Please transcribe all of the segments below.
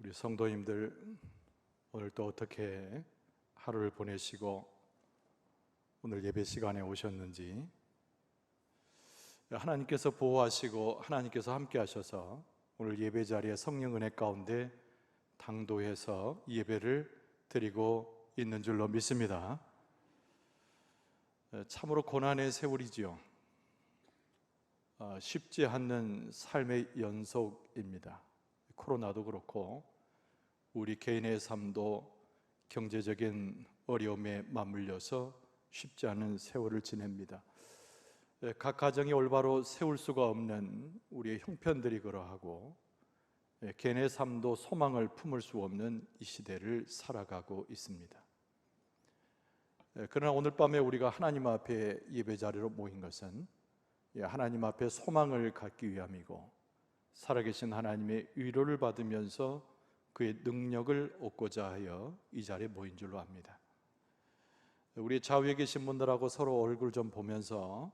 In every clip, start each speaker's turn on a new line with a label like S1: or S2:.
S1: 우리 성도님들 오늘 또 어떻게 하루를 보내시고 오늘 예배 시간에 오셨는지, 하나님께서 보호하시고 하나님께서 함께 하셔서 오늘 예배 자리에 성령 은혜 가운데 당도해서 예배를 드리고 있는 줄로 믿습니다. 참으로 고난의 세월이지요. 쉽지 않는 삶의 연속입니다. 코로나도 그렇고 우리 개인의 삶도 경제적인 어려움에 맞물려서 쉽지 않은 세월을 지냅니다. 각 가정이 올바로 세울 수가 없는 우리의 형편들이 그러하고 개인의 삶도 소망을 품을 수 없는 이 시대를 살아가고 있습니다. 그러나 오늘 밤에 우리가 하나님 앞에 예배 자리로 모인 것은 하나님 앞에 소망을 갖기 위함이고, 살아계신 하나님의 위로를 받으면서 그의 능력을 얻고자 하여 이 자리에 모인 줄로 압니다. 우리 좌우에 계신 분들하고 서로 얼굴 좀 보면서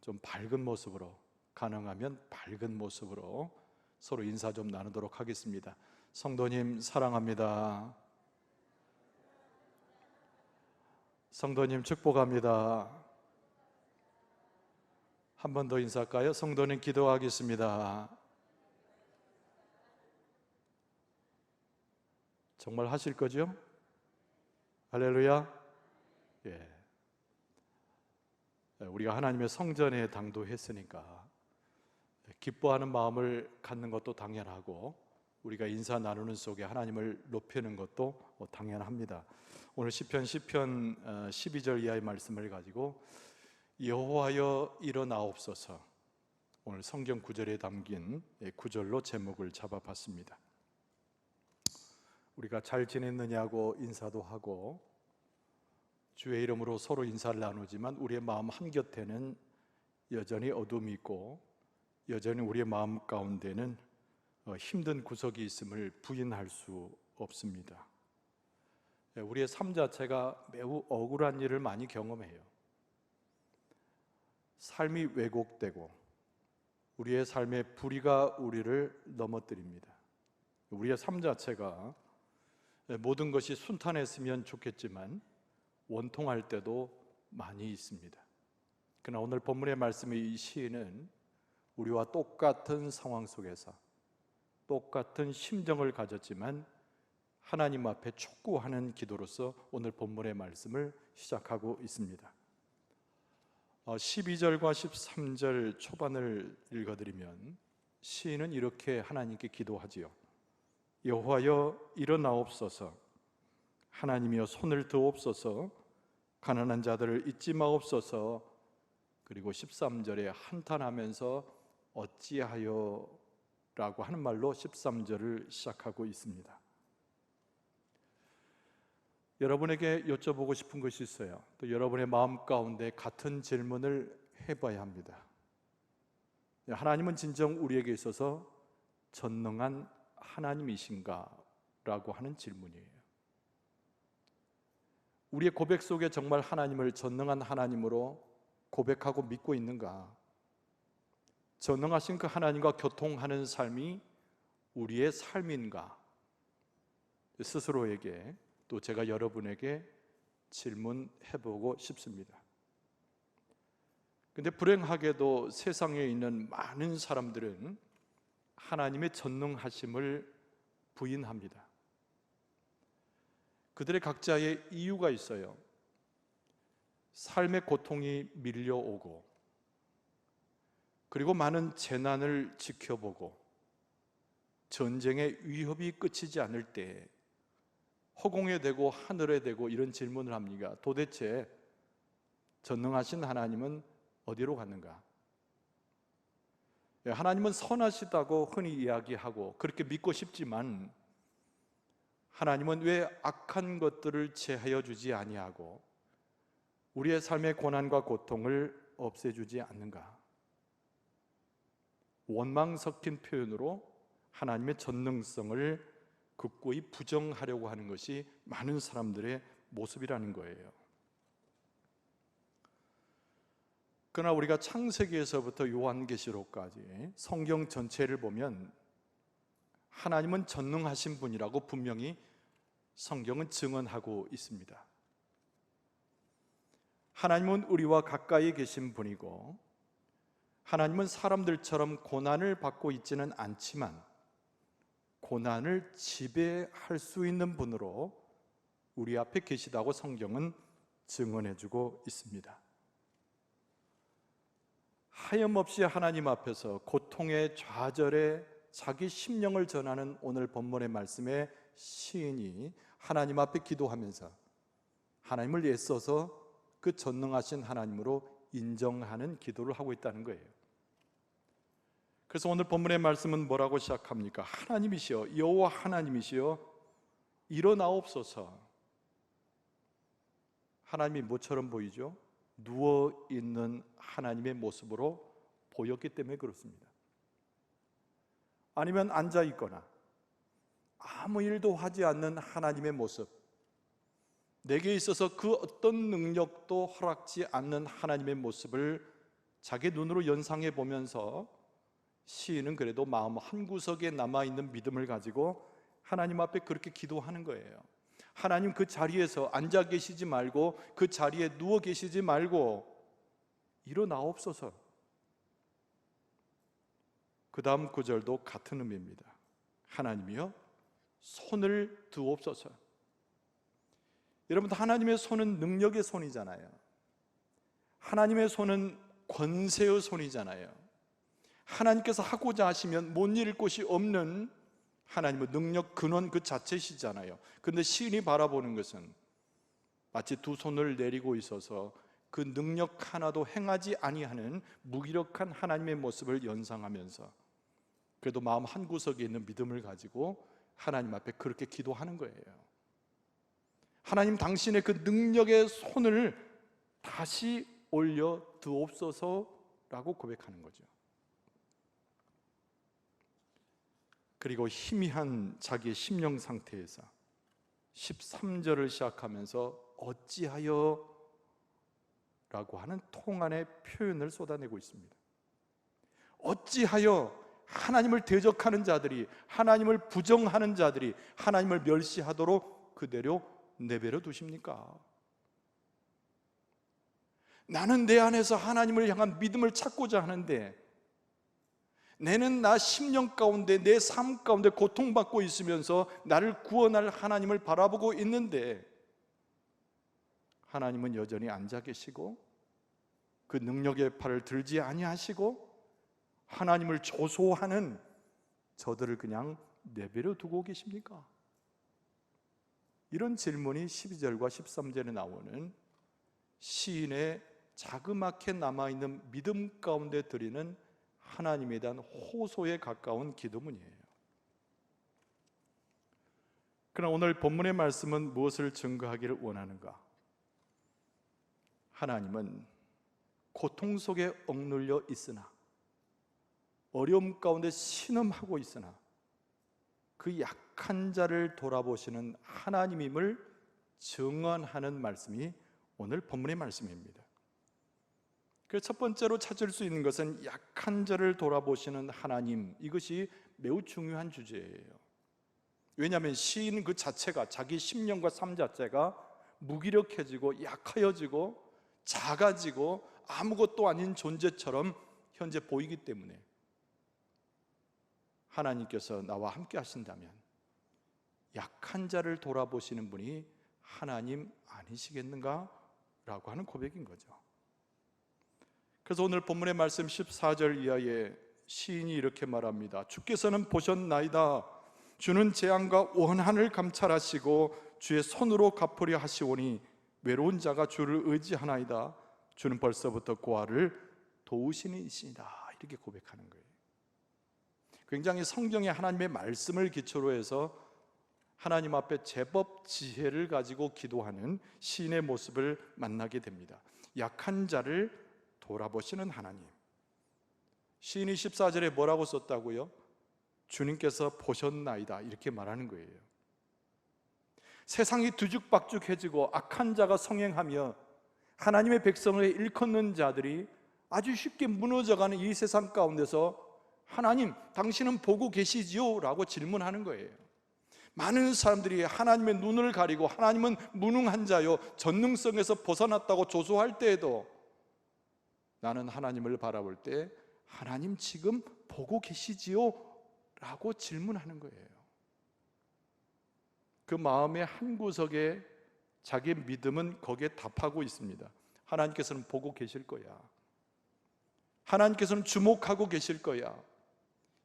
S1: 좀 밝은 모습으로, 가능하면 밝은 모습으로 서로 인사 좀 나누도록 하겠습니다. 성도님 사랑합니다. 성도님 축복합니다. 한 번 더 인사할까요? 성도님 기도하겠습니다. 정말 하실 거죠? 할렐루야. 우리가 하나님의 성전에 당도했으니까 기뻐하는 마음을 갖는 것도 당연하고, 우리가 인사 나누는 속에 하나님을 높이는 것도 당연합니다. 오늘 시편 12절 이하의 말씀을 가지고 여호와여 일어나옵소서, 오늘 성경 구절에 담긴 구절로 제목을 잡아봤습니다. 우리가 잘 지냈느냐고 인사도 하고 주의 이름으로 서로 인사를 나누지만 우리의 마음 한곁에는 여전히 어둠이 있고, 여전히 우리의 마음 가운데는 힘든 구석이 있음을 부인할 수 없습니다. 우리의 삶 자체가 매우 억울한 일을 많이 경험해요. 삶이 왜곡되고 우리의 삶의 불의가 우리를 넘어뜨립니다. 우리의 삶 자체가 모든 것이 순탄했으면 좋겠지만 원통할 때도 많이 있습니다. 그러나 오늘 본문의 말씀의 이 시인은 우리와 똑같은 상황 속에서 똑같은 심정을 가졌지만 하나님 앞에 촉구하는 기도로서 오늘 본문의 말씀을 시작하고 있습니다. 12절과 13절 초반을 읽어드리면 시인은 이렇게 하나님께 기도하지요. 여호와여 일어나옵소서, 하나님이여 손을 드옵소서, 가난한 자들을 잊지 마옵소서. 그리고 13절에 한탄하면서 어찌하여 라고 하는 말로 13절을 시작하고 있습니다. 여러분에게 여쭤보고 싶은 것이 있어요. 또 여러분의 마음 가운데 같은 질문을 해봐야 합니다. 하나님은 진정 우리에게 있어서 전능한 하나님이신가? 라고 하는 질문이에요. 우리의 고백 속에 정말 하나님을 전능한 하나님으로 고백하고 믿고 있는가? 전능하신 그 하나님과 교통하는 삶이 우리의 삶인가? 스스로에게, 또 제가 여러분에게 질문해보고 싶습니다. 근데 불행하게도 세상에 있는 많은 사람들은 하나님의 전능하심을 부인합니다. 그들의 각자의 이유가 있어요. 삶의 고통이 밀려오고, 그리고 많은 재난을 지켜보고, 전쟁의 위협이 끝이지 않을 때 허공에 대고 하늘에 대고 이런 질문을 합니다. 도대체 전능하신 하나님은 어디로 갔는가? 하나님은 선하시다고 흔히 이야기하고 그렇게 믿고 싶지만 하나님은 왜 악한 것들을 제하여 주지 아니하고 우리의 삶의 고난과 고통을 없애주지 않는가? 원망 섞인 표현으로 하나님의 전능성을 극구히 부정하려고 하는 것이 많은 사람들의 모습이라는 거예요. 그러나 우리가 창세기에서부터 요한계시록까지 성경 전체를 보면 하나님은 전능하신 분이라고 분명히 성경은 증언하고 있습니다. 하나님은 우리와 가까이 계신 분이고, 하나님은 사람들처럼 고난을 받고 있지는 않지만 고난을 지배할 수 있는 분으로 우리 앞에 계시다고 성경은 증언해주고 있습니다. 하염없이 하나님 앞에서 고통의 좌절에 자기 심령을 전하는 오늘 본문의 말씀에 시인이 하나님 앞에 기도하면서 하나님을 애써서 그 전능하신 하나님으로 인정하는 기도를 하고 있다는 거예요. 그래서 오늘 본문의 말씀은 뭐라고 시작합니까? 하나님이시여, 여호와 하나님이시여, 일어나옵소서. 하나님이 뭐처럼 보이죠? 누워있는 하나님의 모습으로 보였기 때문에 그렇습니다. 아니면 앉아있거나 아무 일도 하지 않는 하나님의 모습, 내게 있어서 그 어떤 능력도 허락지 않는 하나님의 모습을 자기 눈으로 연상해 보면서 시인은 그래도 마음 한구석에 남아있는 믿음을 가지고 하나님 앞에 그렇게 기도하는 거예요. 하나님, 그 자리에서 앉아 계시지 말고, 그 자리에 누워 계시지 말고 일어나옵소서. 그 다음 구절도 같은 의미입니다. 하나님이여, 손을 두옵소서. 여러분, 하나님의 손은 능력의 손이잖아요. 하나님의 손은 권세의 손이잖아요. 하나님께서 하고자 하시면 못 이룰 곳이 없는 하나님의 능력 근원 그 자체시잖아요. 그런데 시인이 바라보는 것은 마치 두 손을 내리고 있어서 그 능력 하나도 행하지 아니하는 무기력한 하나님의 모습을 연상하면서 그래도 마음 한구석에 있는 믿음을 가지고 하나님 앞에 그렇게 기도하는 거예요. 하나님, 당신의 그 능력의 손을 다시 올려 두옵소서라고 고백하는 거죠. 그리고 희미한 자기의 심령 상태에서 13절을 시작하면서 어찌하여 라고 하는 통한의 표현을 쏟아내고 있습니다. 어찌하여 하나님을 대적하는 자들이, 하나님을 부정하는 자들이 하나님을 멸시하도록 그대로 내버려 두십니까? 나는 내 안에서 하나님을 향한 믿음을 찾고자 하는데, 내는 나 심령 가운데, 내 삶 가운데 고통받고 있으면서 나를 구원할 하나님을 바라보고 있는데 하나님은 여전히 앉아 계시고 그 능력의 팔을 들지 아니하시고 하나님을 조소하는 저들을 그냥 내버려 두고 계십니까? 이런 질문이 12절과 13절에 나오는 시인의 자그맣게 남아있는 믿음 가운데 드리는 하나님에 대한 호소에 가까운 기도문이에요. 그러나 오늘 본문의 말씀은 무엇을 증거하기를 원하는가? 하나님은 고통 속에 억눌려 있으나, 어려움 가운데 신음하고 있으나 그 약한 자를 돌아보시는 하나님임을 증언하는 말씀이 오늘 본문의 말씀입니다. 그래서 첫 번째로 찾을 수 있는 것은 약한 자를 돌아보시는 하나님, 이것이 매우 중요한 주제예요. 왜냐하면 시인 그 자체가, 자기 심령과 삶 자체가 무기력해지고 약하여지고 작아지고 아무것도 아닌 존재처럼 현재 보이기 때문에 하나님께서 나와 함께 하신다면 약한 자를 돌아보시는 분이 하나님 아니시겠는가? 라고 하는 고백인 거죠. 그래서 오늘 본문의 말씀 14절 이하에 시인이 이렇게 말합니다. 주께서는 보셨나이다. 주는 재앙과 원한을 감찰하시고 주의 손으로 갚으려 하시오니 외로운 자가 주를 의지하나이다. 주는 벌써부터 고아를 도우시는 이시다. 이렇게 고백하는 거예요. 굉장히 성경의 하나님의 말씀을 기초로 해서 하나님 앞에 제법 지혜를 가지고 기도하는 시인의 모습을 만나게 됩니다. 약한 자를 돌아보시는 하나님. 시인이 14절에 뭐라고 썼다고요? 주님께서 보셨나이다, 이렇게 말하는 거예요. 세상이 뒤죽박죽해지고 악한 자가 성행하며 하나님의 백성을 일컫는 자들이 아주 쉽게 무너져가는 이 세상 가운데서 하나님, 당신은 보고 계시지요? 라고 질문하는 거예요. 많은 사람들이 하나님의 눈을 가리고 하나님은 무능한 자요, 전능성에서 벗어났다고 조소할 때에도 나는 하나님을 바라볼 때 하나님 지금 보고 계시지요? 라고 질문하는 거예요. 그 마음의 한구석에 자기의 믿음은 거기에 답하고 있습니다. 하나님께서는 보고 계실 거야. 하나님께서는 주목하고 계실 거야.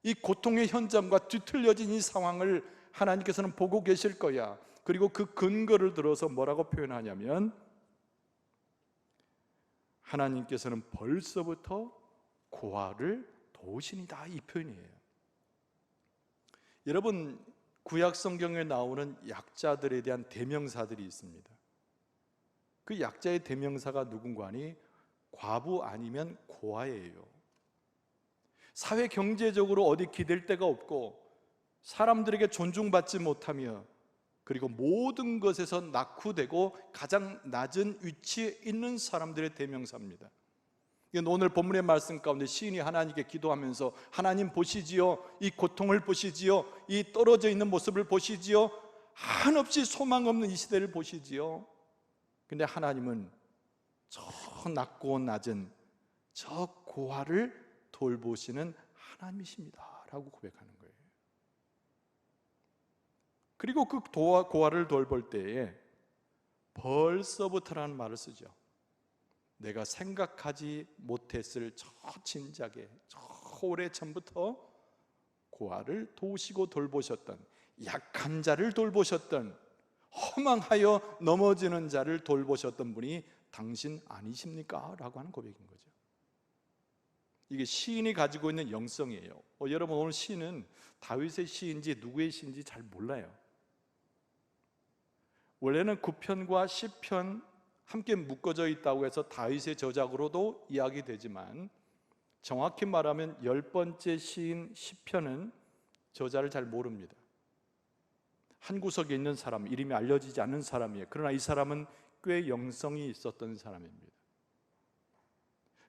S1: 이 고통의 현장과 뒤틀려진 이 상황을 하나님께서는 보고 계실 거야. 그리고 그 근거를 들어서 뭐라고 표현하냐면 하나님께서는 벌써부터 고아를 도우시니다, 이 표현이에요. 여러분, 구약 성경에 나오는 약자들에 대한 대명사들이 있습니다. 그 약자의 대명사가 누군가니 과부 아니면 고아예요. 사회 경제적으로 어디 기댈 데가 없고 사람들에게 존중받지 못하며 그리고 모든 것에서 낙후되고 가장 낮은 위치에 있는 사람들의 대명사입니다. 오늘 본문의 말씀 가운데 시인이 하나님께 기도하면서 하나님 보시지요, 이 고통을 보시지요, 이 떨어져 있는 모습을 보시지요, 한없이 소망 없는 이 시대를 보시지요. 근데 하나님은 저 낮고 낮은 저 고아를 돌보시는 하나님이십니다 라고 고백하는 거예요. 그리고 그 고아를 돌볼 때에 벌써부터라는 말을 쓰죠. 내가 생각하지 못했을 저 진작에 저 오래전부터 고아를 도우시고 돌보셨던, 약한 자를 돌보셨던, 허망하여 넘어지는 자를 돌보셨던 분이 당신 아니십니까? 라고 하는 고백인 거죠. 이게 시인이 가지고 있는 영성이에요. 여러분, 오늘 시는 다윗의 시인지 누구의 시인지 잘 몰라요. 원래는 9편과 10편 함께 묶어져 있다고 해서 다윗의 저작으로도 이야기되지만 정확히 말하면 10번째 시인 10편은 저자를 잘 모릅니다. 한 구석에 있는 사람, 이름이 알려지지 않는 사람이에요. 그러나 이 사람은 꽤 영성이 있었던 사람입니다.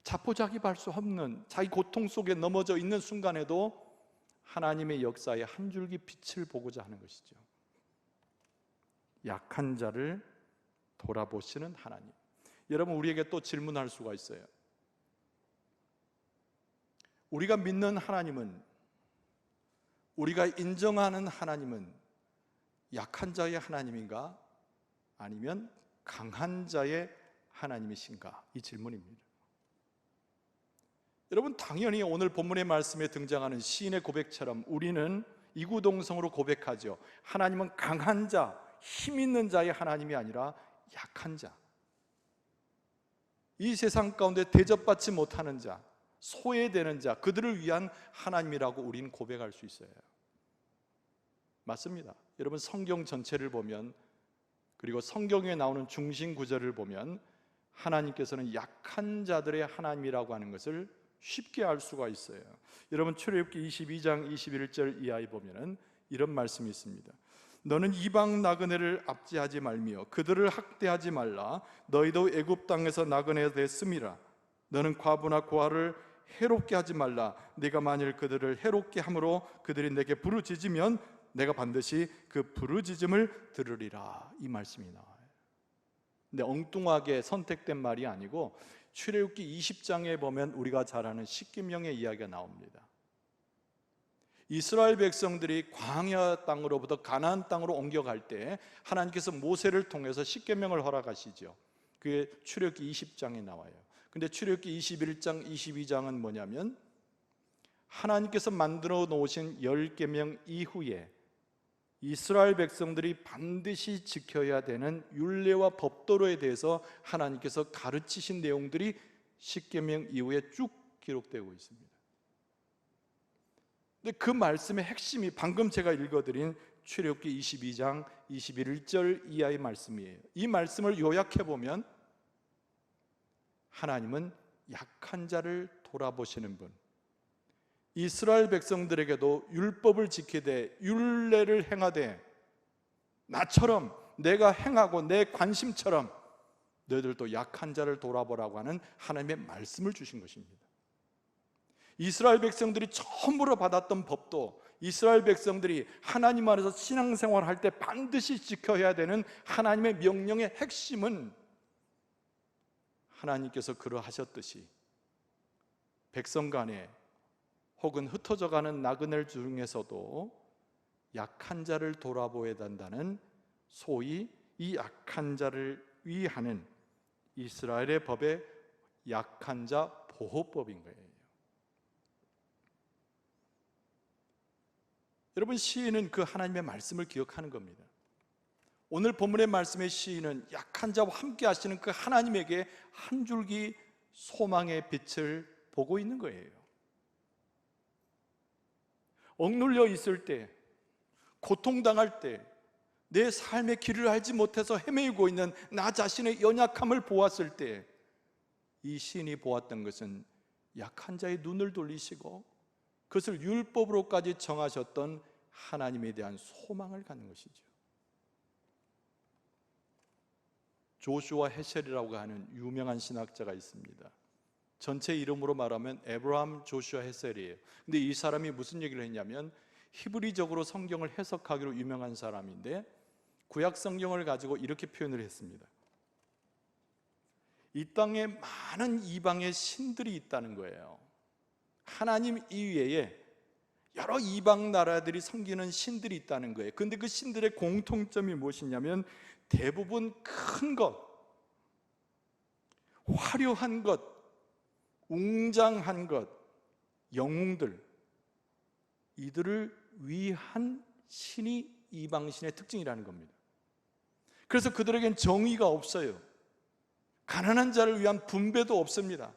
S1: 자포자기할 수 없는 자기 고통 속에 넘어져 있는 순간에도 하나님의 역사에 한 줄기 빛을 보고자 하는 것이죠. 약한 자를 돌아보시는 하나님. 여러분, 우리에게 또 질문할 수가 있어요. 우리가 믿는 하나님은, 우리가 인정하는 하나님은 약한 자의 하나님인가? 아니면 강한 자의 하나님이신가? 이 질문입니다. 여러분, 당연히 오늘 본문의 말씀에 등장하는 시인의 고백처럼 우리는 이구동성으로 고백하죠. 하나님은 강한 자, 힘 있는 자의 하나님이 아니라 약한 자, 이 세상 가운데 대접받지 못하는 자, 소외되는 자, 그들을 위한 하나님이라고 우리는 고백할 수 있어요. 맞습니다. 여러분, 성경 전체를 보면, 그리고 성경에 나오는 중심 구절을 보면 하나님께서는 약한 자들의 하나님이라고 하는 것을 쉽게 알 수가 있어요. 여러분, 출애굽기 22장 21절 이하에 보면은 이런 말씀이 있습니다. 너는 이방 나그네를 압제하지 말며 그들을 학대하지 말라. 너희도 애굽 땅에서 나그네 됐음이라. 너는 과부나 고아를 해롭게 하지 말라. 네가 만일 그들을 해롭게 함으로 그들이 내게 부르짖으면 내가 반드시 그 부르짖음을 들으리라. 이 말씀이 나와요. 근데 엉뚱하게 선택된 말이 아니고 출애굽기 20장에 보면 우리가 잘 아는 십계명의 이야기가 나옵니다. 이스라엘 백성들이 광야 땅으로부터 가나안 땅으로 옮겨갈 때 하나님께서 모세를 통해서 십계명을 허락하시죠. 그게 출애굽기 20장에 나와요. 근데 출애굽기 21장, 22장은 뭐냐면 하나님께서 만들어 놓으신 10계명 이후에 이스라엘 백성들이 반드시 지켜야 되는 율례와 법도로에 대해서 하나님께서 가르치신 내용들이 십계명 이후에 쭉 기록되고 있습니다. 근데 그 말씀의 핵심이 방금 제가 읽어드린 출애굽기 22장 21절 이하의 말씀이에요. 이 말씀을 요약해 보면 하나님은 약한 자를 돌아보시는 분, 이스라엘 백성들에게도 율법을 지키되 율례를 행하되 나처럼 내가 행하고 내 관심처럼 너희들도 약한 자를 돌아보라고 하는 하나님의 말씀을 주신 것입니다. 이스라엘 백성들이 처음으로 받았던 법도, 이스라엘 백성들이 하나님 안에서 신앙생활할 때 반드시 지켜야 되는 하나님의 명령의 핵심은 하나님께서 그러하셨듯이 백성 간에 혹은 흩어져가는 나그네 중에서도 약한 자를 돌아보아야 한다는, 소위 이 약한 자를 위하는 이스라엘의 법의 약한 자 보호법인 거예요. 여러분, 시인은 그 하나님의 말씀을 기억하는 겁니다. 오늘 본문의 말씀의 시인은 약한 자와 함께 하시는 그 하나님에게 한 줄기 소망의 빛을 보고 있는 거예요. 억눌려 있을 때, 고통당할 때, 내 삶의 길을 알지 못해서 헤매고 있는 나 자신의 연약함을 보았을 때, 이 시인이 보았던 것은 약한 자의 눈을 돌리시고 그것을 율법으로까지 정하셨던 하나님에 대한 소망을 갖는 것이죠. 조슈아 헤셀이라고 하는 유명한 신학자가 있습니다. 전체 이름으로 말하면 에브라함 조슈아 헤셀이에요. 근데 이 사람이 무슨 얘기를 했냐면, 히브리적으로 성경을 해석하기로 유명한 사람인데 구약 성경을 가지고 이렇게 표현을 했습니다. 이 땅에 많은 이방의 신들이 있다는 거예요. 하나님 이외에 여러 이방 나라들이 섬기는 신들이 있다는 거예요. 그런데 그 신들의 공통점이 무엇이냐면 대부분 큰 것, 화려한 것, 웅장한 것, 영웅들, 이들을 위한 신이 이방신의 특징이라는 겁니다. 그래서 그들에겐 정의가 없어요. 가난한 자를 위한 분배도 없습니다.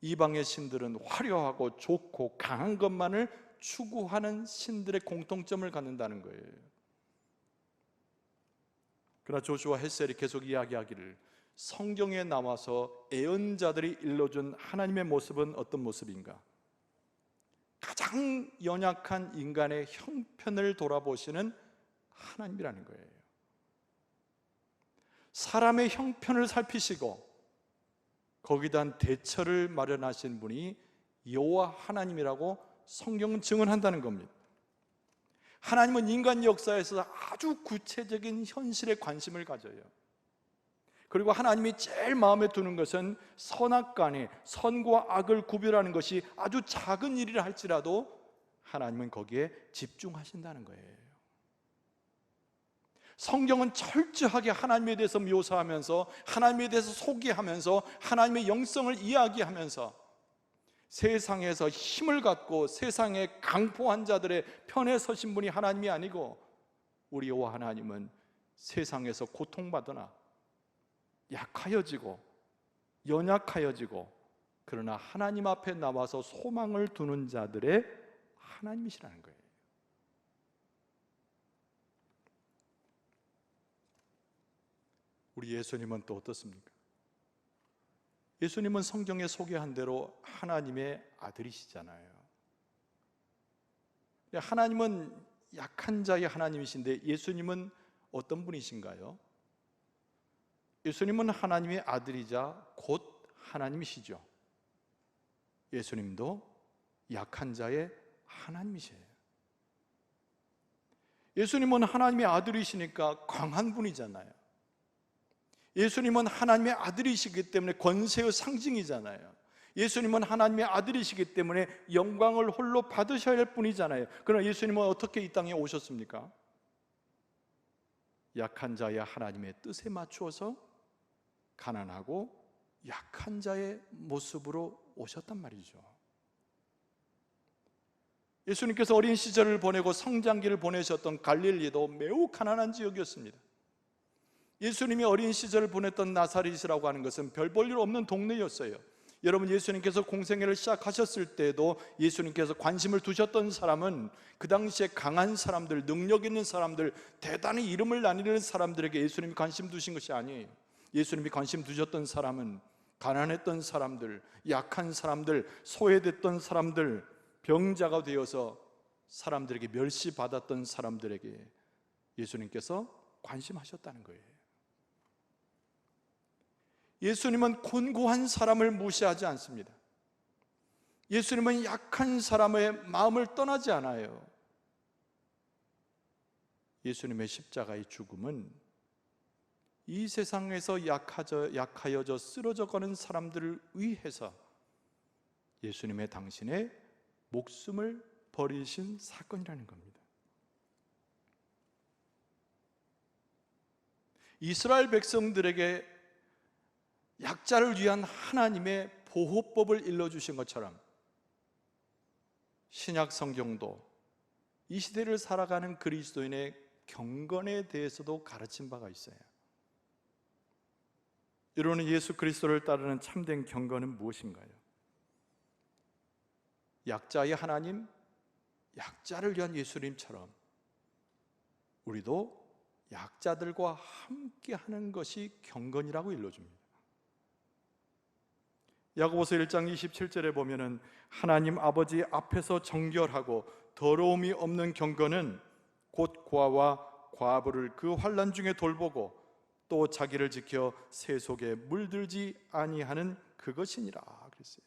S1: 이방의 신들은 화려하고 좋고 강한 것만을 추구하는 신들의 공통점을 갖는다는 거예요. 그러나 조슈아 헤셀이 계속 이야기하기를, 성경에 나와서 예언자들이 일러준 하나님의 모습은 어떤 모습인가? 가장 연약한 인간의 형편을 돌아보시는 하나님이라는 거예요. 사람의 형편을 살피시고 거기다 대처를 마련하신 분이 여호와 하나님이라고 성경은 증언한다는 겁니다. 하나님은 인간 역사에서 아주 구체적인 현실에 관심을 가져요. 그리고 하나님이 제일 마음에 두는 것은 선악간에 선과 악을 구별하는 것이 아주 작은 일이라 할지라도 하나님은 거기에 집중하신다는 거예요. 성경은 철저하게 하나님에 대해서 묘사하면서, 하나님에 대해서 소개하면서, 하나님의 영성을 이야기하면서 세상에서 힘을 갖고 세상에 강포한 자들의 편에 서신 분이 하나님이 아니고, 우리 여호와 하나님은 세상에서 고통받으나 약하여지고 연약하여지고, 그러나 하나님 앞에 나와서 소망을 두는 자들의 하나님이시라는 거예요. 우리 예수님은 또 어떻습니까? 예수님은 성경에 소개한 대로 하나님의 아들이시잖아요. 하나님은 약한 자의 하나님이신데 예수님은 어떤 분이신가요? 예수님은 하나님의 아들이자 곧 하나님이시죠. 예수님도 약한 자의 하나님이세요. 예수님은 하나님의 아들이시니까 강한 분이잖아요. 예수님은 하나님의 아들이시기 때문에 권세의 상징이잖아요. 예수님은 하나님의 아들이시기 때문에 영광을 홀로 받으셔야 할 분이잖아요. 그러나 예수님은 어떻게 이 땅에 오셨습니까? 약한 자의 하나님의 뜻에 맞추어서 가난하고 약한 자의 모습으로 오셨단 말이죠. 예수님께서 어린 시절을 보내고 성장기를 보내셨던 갈릴리도 매우 가난한 지역이었습니다. 예수님이 어린 시절을 보냈던 나사렛이라고 하는 것은 별 볼 일 없는 동네였어요. 여러분, 예수님께서 공생애를 시작하셨을 때도 예수님께서 관심을 두셨던 사람은 그 당시에 강한 사람들, 능력 있는 사람들, 대단히 이름을 날리는 사람들에게 예수님이 관심 두신 것이 아니에요. 예수님이 관심 두셨던 사람은 가난했던 사람들, 약한 사람들, 소외됐던 사람들, 병자가 되어서 사람들에게 멸시받았던 사람들에게 예수님께서 관심하셨다는 거예요. 예수님은 곤고한 사람을 무시하지 않습니다. 예수님은 약한 사람의 마음을 떠나지 않아요. 예수님의 십자가의 죽음은 이 세상에서 약하여져 쓰러져가는 사람들을 위해서 예수님의 당신의 목숨을 버리신 사건이라는 겁니다. 이스라엘 백성들에게 약자를 위한 하나님의 보호법을 일러주신 것처럼 신약 성경도 이 시대를 살아가는 그리스도인의 경건에 대해서도 가르친 바가 있어요. 여러분, 예수 그리스도를 따르는 참된 경건은 무엇인가요? 약자의 하나님, 약자를 위한 예수님처럼 우리도 약자들과 함께 하는 것이 경건이라고 일러줍니다. 야고보서 1장 27절에 보면은 하나님 아버지 앞에서 정결하고 더러움이 없는 경건은 곧 고아와 과부를 그 환난 중에 돌보고 또 자기를 지켜 새 속에 물들지 아니하는 그것이니라 그랬어요.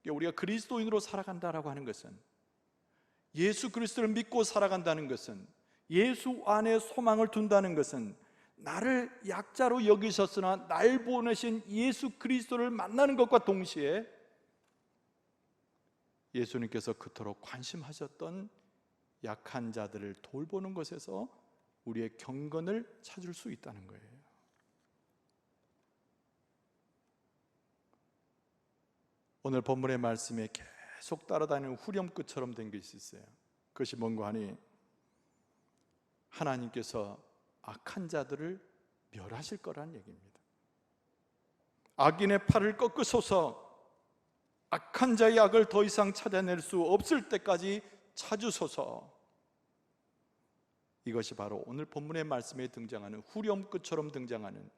S1: 우리가 그리스도인으로 살아간다라고 하는 것은, 예수 그리스도를 믿고 살아간다는 것은, 예수 안에 소망을 둔다는 것은 나를 약자로 여기셨으나 날 보내신 예수 그리스도를 만나는 것과 동시에 예수님께서 그토록 관심하셨던 약한 자들을 돌보는 것에서 우리의 경건을 찾을 수 있다는 거예요. 오늘 본문의 말씀에 계속 따라다니는 후렴구처럼 된 것이 있어요. 그것이 뭔가 하니 하나님께서 악한 자들을 멸하실 거라는 얘기입니다. 악인의 팔을 꺾으소서, 악한 자의 악을 더 이상 찾아낼 수 없을 때까지 찾으소서. 이것이 바로 오늘 본문의 말씀에 등장하는 후렴구처럼 등장하는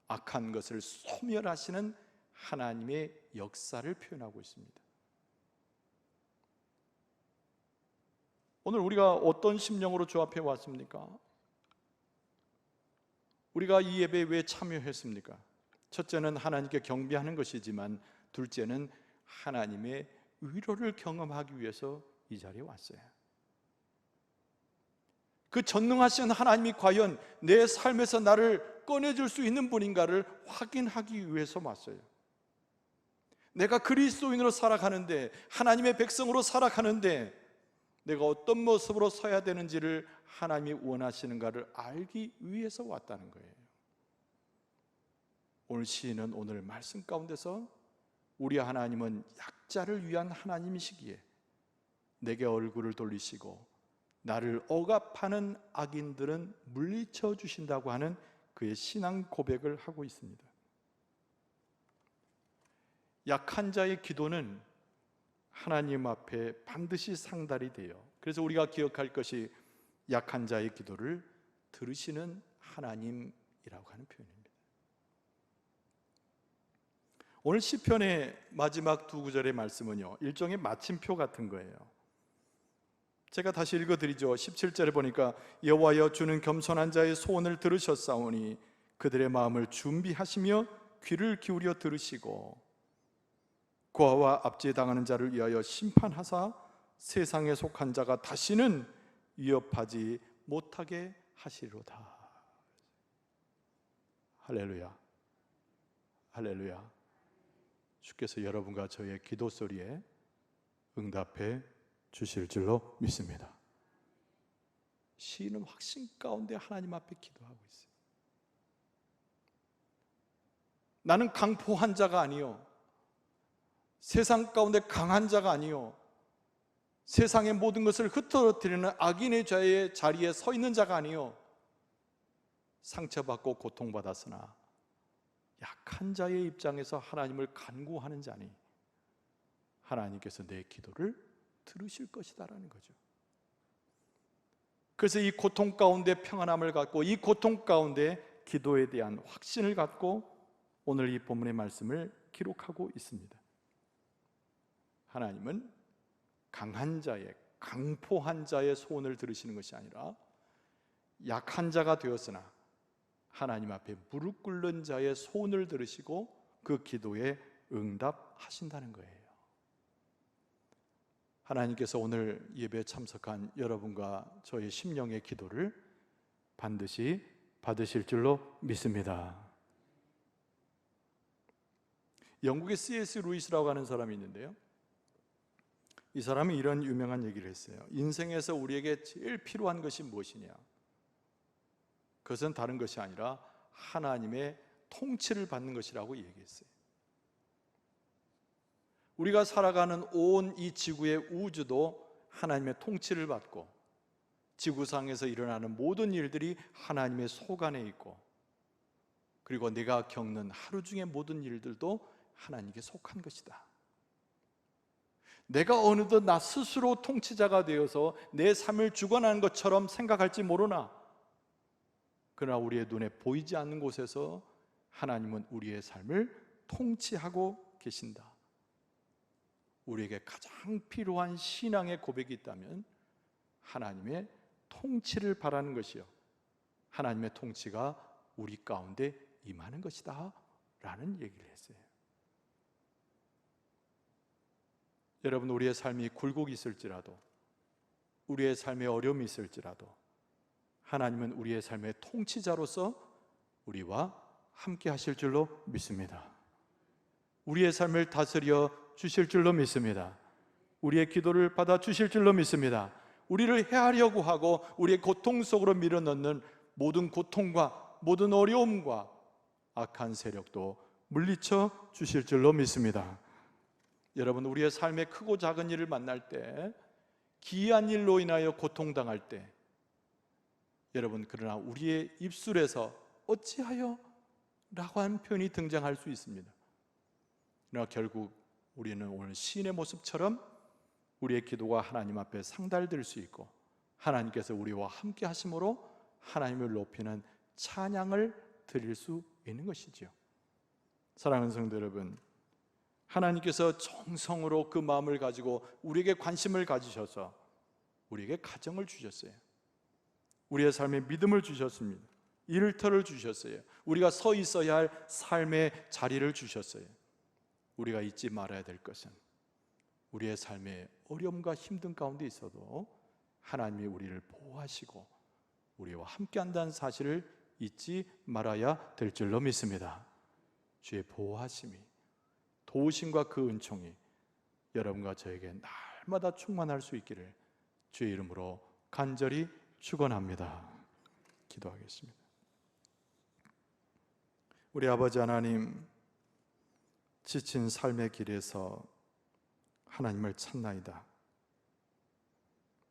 S1: 악한 것을 소멸하시는 하나님의 역사를 표현하고 있습니다. 오늘 우리가 어떤 심령으로 주 앞에 왔습니까? 우리가 이 예배에 왜 참여했습니까? 첫째는 하나님께 경배하는 것이지만 둘째는 하나님의 위로를 경험하기 위해서 이 자리에 왔어요. 그 전능하신 하나님이 과연 내 삶에서 나를 꺼내줄 수 있는 분인가를 확인하기 위해서 왔어요. 내가 그리스도인으로 살아가는데, 하나님의 백성으로 살아가는데 내가 어떤 모습으로 서야 되는지를 하나님이 원하시는가를 알기 위해서 왔다는 거예요. 오늘 시인은 오늘 말씀 가운데서 우리 하나님은 약자를 위한 하나님이시기에 내게 얼굴을 돌리시고 나를 억압하는 악인들은 물리쳐 주신다고 하는 그의 신앙 고백을 하고 있습니다. 약한 자의 기도는 하나님 앞에 반드시 상달이 돼요. 그래서 우리가 기억할 것이 약한 자의 기도를 들으시는 하나님이라고 하는 표현입니다. 오늘 시편의 마지막 두 구절의 말씀은요, 일종의 마침표 같은 거예요. 제가 다시 읽어드리죠. 17절에 보니까 여호와여 주는 겸손한 자의 소원을 들으셨사오니 그들의 마음을 준비하시며 귀를 기울여 들으시고 고아와 압제당하는 자를 위하여 심판하사 세상에 속한 자가 다시는 위협하지 못하게 하시리로다. 할렐루야, 할렐루야. 주께서 여러분과 저의 기도 소리에 응답해 주실 줄로 믿습니다. 시인은 확신 가운데 하나님 앞에 기도하고 있어요. 나는 강포한 자가 아니요, 세상 가운데 강한 자가 아니요, 세상의 모든 것을 흩어뜨리는 악인의 자리에 서 있는 자가 아니요, 상처받고 고통받았으나 약한 자의 입장에서 하나님을 간구하는 자니 하나님께서 내 기도를 들으실 것이다라는 거죠. 그래서 이 고통 가운데 평안함을 갖고, 이 고통 가운데 기도에 대한 확신을 갖고 오늘 이 본문의 말씀을 기록하고 있습니다. 하나님은 강한 자의, 강포한 자의 소원을 들으시는 것이 아니라 약한 자가 되었으나 하나님 앞에 무릎 꿇는 자의 소원을 들으시고 그 기도에 응답하신다는 거예요. 하나님께서 오늘 예배에 참석한 여러분과 저의 심령의 기도를 반드시 받으실 줄로 믿습니다. 영국의 C.S. 루이스라고 하는 사람이 있는데요, 이 사람이 이런 유명한 얘기를 했어요. 인생에서 우리에게 제일 필요한 것이 무엇이냐? 그것은 다른 것이 아니라 하나님의 통치를 받는 것이라고 얘기했어요. 우리가 살아가는 온 이 지구의 우주도 하나님의 통치를 받고, 지구상에서 일어나는 모든 일들이 하나님의 소관에 있고, 그리고 내가 겪는 하루 중의 모든 일들도 하나님께 속한 것이다. 내가 어느덧 나 스스로 통치자가 되어서 내 삶을 주관하는 것처럼 생각할지 모르나, 그러나 우리의 눈에 보이지 않는 곳에서 하나님은 우리의 삶을 통치하고 계신다. 우리에게 가장 필요한 신앙의 고백이 있다면 하나님의 통치를 바라는 것이요, 하나님의 통치가 우리 가운데 임하는 것이다 라는 얘기를 했어요. 여러분, 우리의 삶이 굴곡이 있을지라도, 우리의 삶에 어려움이 있을지라도 하나님은 우리의 삶의 통치자로서 우리와 함께 하실 줄로 믿습니다. 우리의 삶을 다스려 주실 줄로 믿습니다. 우리의 기도를 받아 주실 줄로 믿습니다. 우리를 해하려고 하고 우리의 고통 속으로 밀어넣는 모든 고통과 모든 어려움과 악한 세력도 물리쳐 주실 줄로 믿습니다. 여러분, 우리의 삶의 크고 작은 일을 만날 때, 기이한 일로 인하여 고통당할 때, 여러분, 그러나 우리의 입술에서 어찌하여? 라고 하는 표현이 등장할 수 있습니다. 그러나 결국 우리는 오늘 시인의 모습처럼 우리의 기도가 하나님 앞에 상달될 수 있고, 하나님께서 우리와 함께 하심으로 하나님을 높이는 찬양을 드릴 수 있는 것이죠. 사랑하는 성도 여러분, 하나님께서 정성으로 그 마음을 가지고 우리에게 관심을 가지셔서 우리에게 가정을 주셨어요. 우리의 삶에 믿음을 주셨습니다. 일터를 주셨어요. 우리가 서 있어야 할 삶의 자리를 주셨어요. 우리가 잊지 말아야 될 것은, 우리의 삶에 어려움과 힘든 가운데 있어도 하나님이 우리를 보호하시고 우리와 함께 한다는 사실을 잊지 말아야 될 줄로 믿습니다. 주의 보호하심이, 도우심과 그 은총이 여러분과 저에게 날마다 충만할 수 있기를 주의 이름으로 간절히 축원합니다. 기도하겠습니다. 우리 아버지 하나님, 지친 삶의 길에서 하나님을 찾나이다.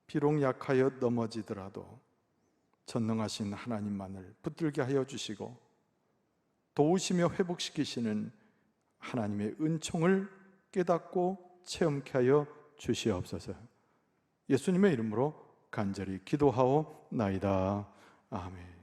S1: 비록 약하여 넘어지더라도 전능하신 하나님만을 붙들게 하여 주시고, 도우시며 회복시키시는 하나님의 은총을 깨닫고 체험케 하여 주시옵소서. 예수님의 이름으로 간절히 기도하옵나이다. 아멘.